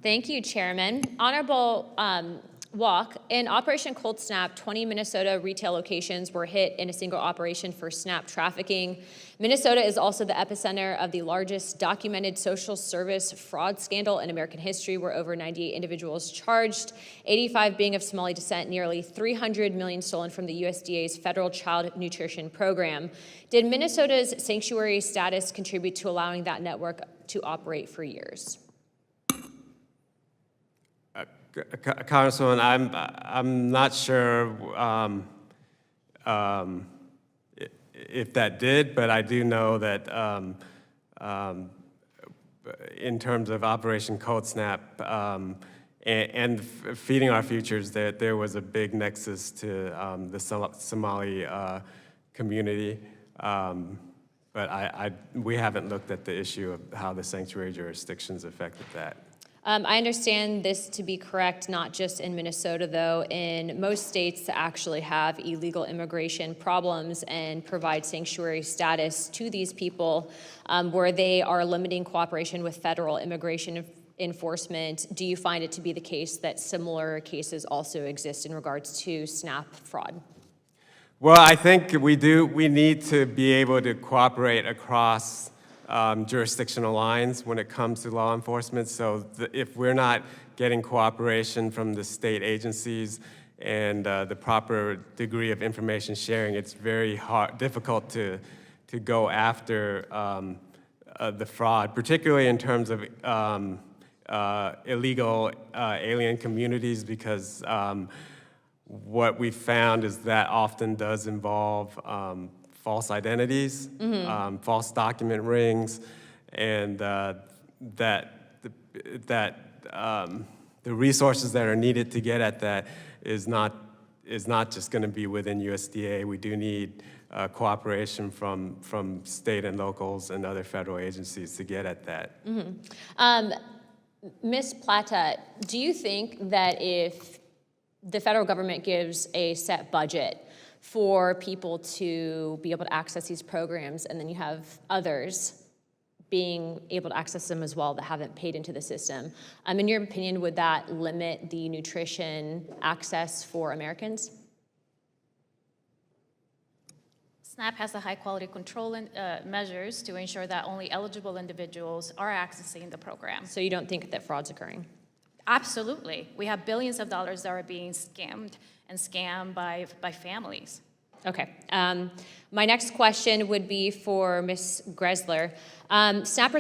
Thank you, Chairman. Honorable Walk, in Operation Cold Snap, 20 Minnesota retail locations were hit in a single operation for SNAP trafficking. Minnesota is also the epicenter of the largest documented social service fraud scandal in American history, where over 98 individuals charged, 85 being of Somali descent, nearly $300 million stolen from the USDA's federal child nutrition program. Did Minnesota's sanctuary status contribute to allowing that network to operate for years? Congresswoman, I'm not sure if that did, but I do know that in terms of Operation Cold Snap and Feeding Our Futures, that there was a big nexus to the Somali community. But we haven't looked at the issue of how the sanctuary jurisdictions affected that. I understand this to be correct, not just in Minnesota, though. In most states that actually have illegal immigration problems and provide sanctuary status to these people, where they are limiting cooperation with federal immigration enforcement, do you find it to be the case that similar cases also exist in regards to SNAP fraud? Well, I think we need to be able to cooperate across jurisdictional lines when it comes to law enforcement. So if we're not getting cooperation from the state agencies and the proper degree of information sharing, it's very difficult to go after the fraud, particularly in terms of illegal alien communities, because what we found is that often does involve false identities, false document rings, and the resources that are needed to get at that is not just going to be within USDA. We do need cooperation from state and locals and other federal agencies to get at that. Ms. Plata, do you think that if the federal government gives a set budget for people to be able to access these programs, and then you have others being able to access them as well that haven't paid into the system, in your opinion, would that limit the nutrition access for Americans? SNAP has the high quality control measures to ensure that only eligible individuals are accessing the program. So you don't think that fraud's occurring? Absolutely. We have billions of dollars that are being scammed by families. Okay. My next question would be for Ms. Gressler. SNAP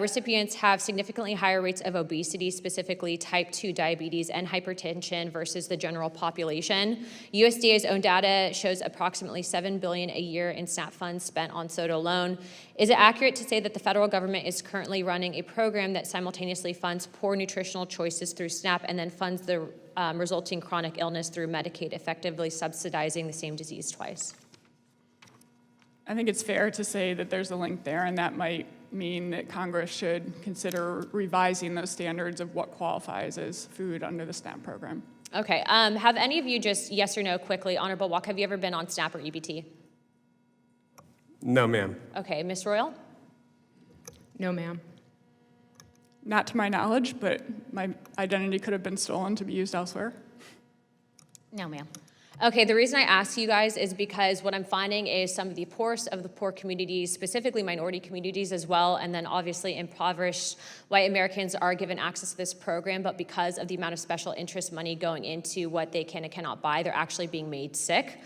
recipients have significantly higher rates of obesity, specifically type 2 diabetes and hypertension, versus the general population. USDA's own data shows approximately $7 billion a year in SNAP funds spent on soda alone. Is it accurate to say that the federal government is currently running a program that simultaneously funds poor nutritional choices through SNAP and then funds the resulting chronic illness through Medicaid, effectively subsidizing the same disease twice? I think it's fair to say that there's a link there, and that might mean that Congress should consider revising those standards of what qualifies as food under the SNAP program. Okay. Have any of you, just yes or no quickly, Honorable Walk, have you ever been on SNAP or EBT? No, ma'am. Okay. Ms. Royal? No, ma'am. Not to my knowledge, but my identity could have been stolen to be used elsewhere. No, ma'am. Okay, the reason I ask you guys is because what I'm finding is some of the poorest of the poor communities, specifically minority communities as well, and then obviously impoverished white Americans are given access to this program, but because of the amount of special interest money going into what they can and cannot buy, they're actually being made sick.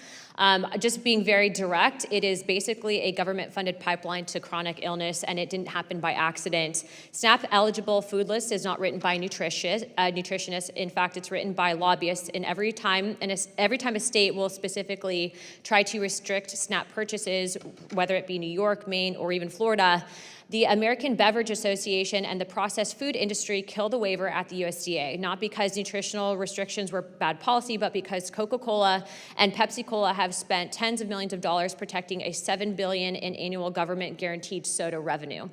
Just being very direct, it is basically a government-funded pipeline to chronic illness, and it didn't happen by accident. SNAP-eligible food list is not written by nutritionists. In fact, it's written by lobbyists. And every time a state will specifically try to restrict SNAP purchases, whether it be New York, Maine, or even Florida, the American Beverage Association and the processed food industry killed the waiver at the USDA, not because nutritional restrictions were bad policy, but because Coca-Cola and Pepsi-Cola have spent tens of millions of dollars protecting a $7 billion in annual government-guaranteed soda revenue.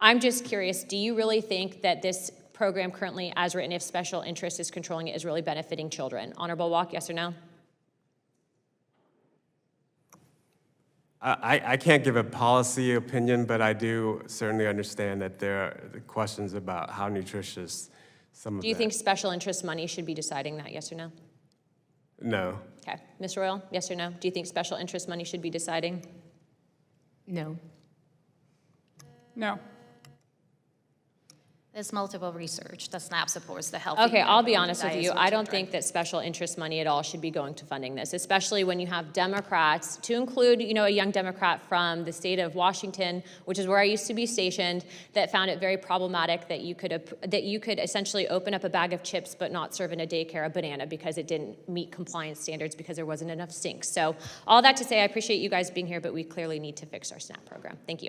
I'm just curious, do you really think that this program currently, as written, if special interest is controlling it, is really benefiting children? Honorable Walk, yes or no? I can't give a policy opinion, but I do certainly understand that there are questions about how nutritious some of Do you that. think special interest money should be deciding that, yes or no? No. Okay. Ms. Royal, yes or no? Do you think special interest money should be deciding? No. No. There's multiple research that SNAP supports the healthy. Okay, I'll be honest with diets you. for I don't children. think that special interest money at all should be going to funding this, especially when you have Democrats, to include, a young Democrat from the state of Washington, which is where I used to be stationed, that found it very problematic that you could essentially open up a bag of chips but not serve in a daycare a banana because it didn't meet compliance standards because there wasn't enough sinks. So all that to say, I appreciate you guys being here, but we clearly need to fix our SNAP program. Thank you.